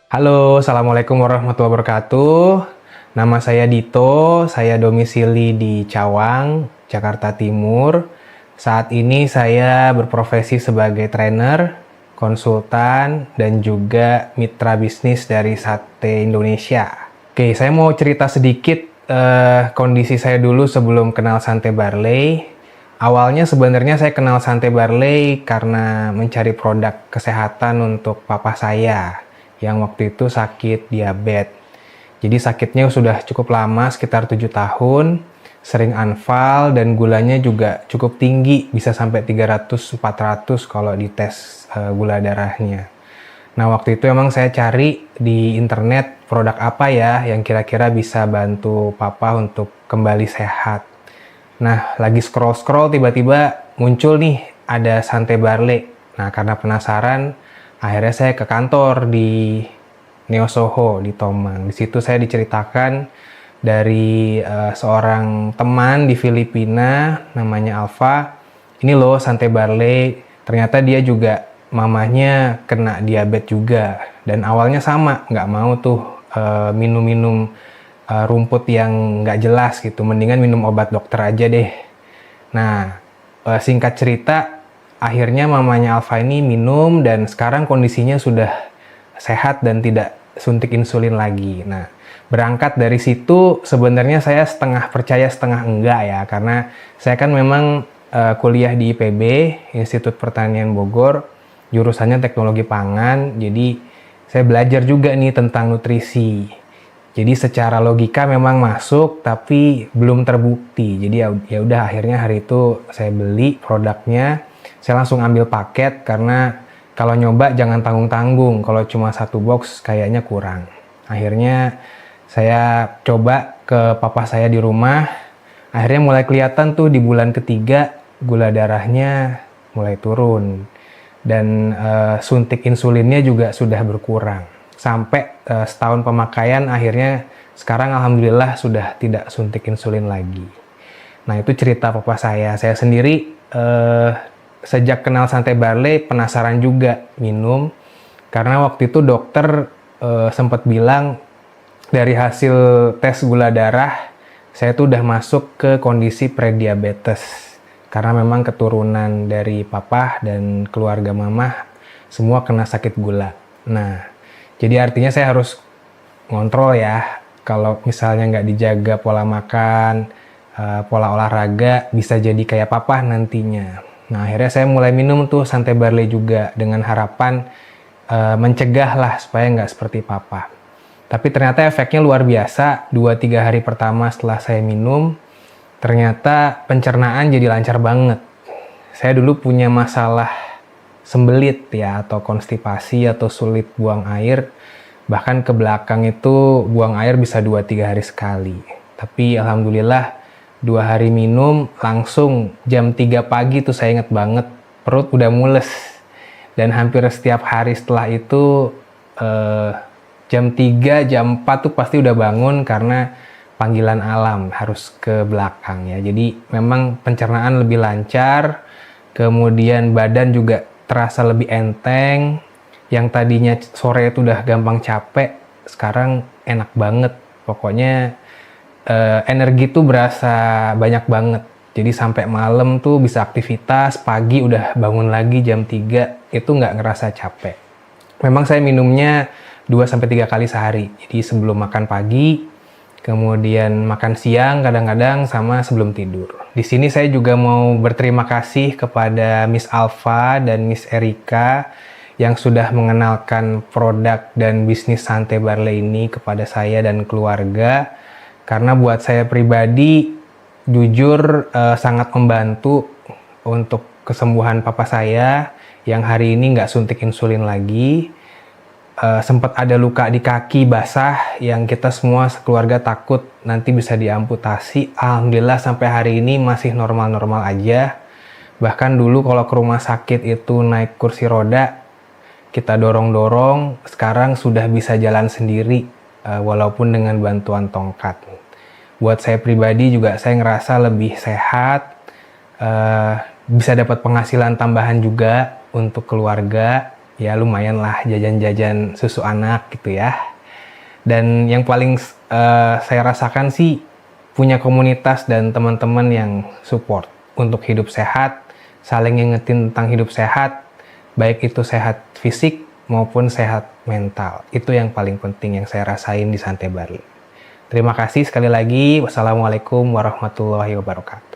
Halo, Assalamualaikum warahmatullahi wabarakatuh. Nama saya Dito, saya domisili di Cawang, Jakarta Timur. Saat ini saya berprofesi sebagai trainer, konsultan, dan juga mitra bisnis dari Sate Indonesia. Oke, saya mau cerita sedikit kondisi saya dulu sebelum kenal Sante Barley. Awalnya sebenarnya saya kenal Sante Barley karena mencari produk kesehatan untuk papa saya yang waktu itu sakit diabetes. Jadi sakitnya sudah cukup lama, sekitar 7 tahun, sering anfal dan gulanya juga cukup tinggi, bisa sampai 300-400 kalau dites gula darahnya. Nah waktu itu emang saya cari di internet produk apa ya yang kira-kira bisa bantu papa untuk kembali sehat. Nah, lagi scroll-scroll tiba-tiba muncul nih ada Sante Barley. Nah, karena penasaran, akhirnya saya ke kantor di Neo Soho di Tomang. Di situ saya diceritakan dari seorang teman di Filipina namanya Alfa. Ini loh Sante Barley. Ternyata dia juga mamanya kena diabetes juga. Dan awalnya sama, nggak mau tuh minum-minum rumput yang nggak jelas gitu, mendingan minum obat dokter aja deh. Nah, singkat cerita, akhirnya mamanya Alfa ini minum dan sekarang kondisinya sudah sehat dan tidak suntik insulin lagi. Nah, berangkat dari situ sebenarnya saya setengah percaya setengah enggak ya, karena saya kan memang kuliah di IPB, Institut Pertanian Bogor, jurusannya teknologi pangan, jadi saya belajar juga nih tentang nutrisi. Jadi secara logika memang masuk tapi belum terbukti. Jadi ya udah akhirnya hari itu saya beli produknya. Saya langsung ambil paket karena kalau nyoba jangan tanggung-tanggung. Kalau cuma satu box kayaknya kurang. Akhirnya saya coba ke papa saya di rumah. Akhirnya mulai kelihatan tuh di bulan ketiga gula darahnya mulai turun. Dan suntik insulinnya juga sudah berkurang. Sampai setahun pemakaian akhirnya sekarang alhamdulillah sudah tidak suntik insulin lagi. Nah itu cerita papa saya. Saya sendiri sejak kenal Sante Barley penasaran juga minum. Karena waktu itu dokter sempat bilang dari hasil tes gula darah saya tuh udah masuk ke kondisi prediabetes. Karena memang keturunan dari papa dan keluarga mama semua kena sakit gula. Nah jadi artinya saya harus ngontrol ya, kalau misalnya nggak dijaga pola makan, pola olahraga, bisa jadi kayak papa nantinya. Nah akhirnya saya mulai minum tuh Sante Barley juga dengan harapan mencegah lah supaya nggak seperti papa. Tapi ternyata efeknya luar biasa, 2-3 hari pertama setelah saya minum, ternyata pencernaan jadi lancar banget. Saya dulu punya masalah sembelit ya atau konstipasi atau sulit buang air, bahkan ke belakang itu buang air bisa 2-3 hari sekali. Tapi alhamdulillah 2 hari minum langsung jam 3 pagi tuh saya inget banget perut udah mules, dan hampir setiap hari setelah itu jam 3 jam 4 tuh pasti udah bangun karena panggilan alam harus ke belakang ya. Jadi memang pencernaan lebih lancar, kemudian badan juga terasa lebih enteng. Yang tadinya sore itu udah gampang capek, sekarang enak banget. Pokoknya energi tuh berasa banyak banget. Jadi sampai malam tuh bisa aktivitas, pagi udah bangun lagi jam 3, itu nggak ngerasa capek. Memang saya minumnya 2-3 kali sehari. Jadi sebelum makan pagi, kemudian makan siang kadang-kadang, sama sebelum tidur. Di sini saya juga mau berterima kasih kepada Miss Alfa dan Miss Erika yang sudah mengenalkan produk dan bisnis Sante Barley ini kepada saya dan keluarga. Karena buat saya pribadi, jujur sangat membantu untuk kesembuhan papa saya yang hari ini nggak suntik insulin lagi. Sempat ada luka di kaki basah yang kita semua sekeluarga takut nanti bisa diamputasi. Alhamdulillah sampai hari ini masih normal-normal aja. Bahkan dulu kalau ke rumah sakit itu naik kursi roda, kita dorong-dorong, sekarang sudah bisa jalan sendiri walaupun dengan bantuan tongkat. Buat saya pribadi juga saya ngerasa lebih sehat, bisa dapat penghasilan tambahan juga untuk keluarga. ya lumayan lah jajan-jajan susu anak gitu ya. Dan yang paling saya rasakan sih punya komunitas dan teman-teman yang support untuk hidup sehat, saling ngingetin tentang hidup sehat, baik itu sehat fisik maupun sehat mental. Itu yang paling penting yang saya rasain di Santai Bali. Terima kasih sekali lagi. Wassalamualaikum warahmatullahi wabarakatuh.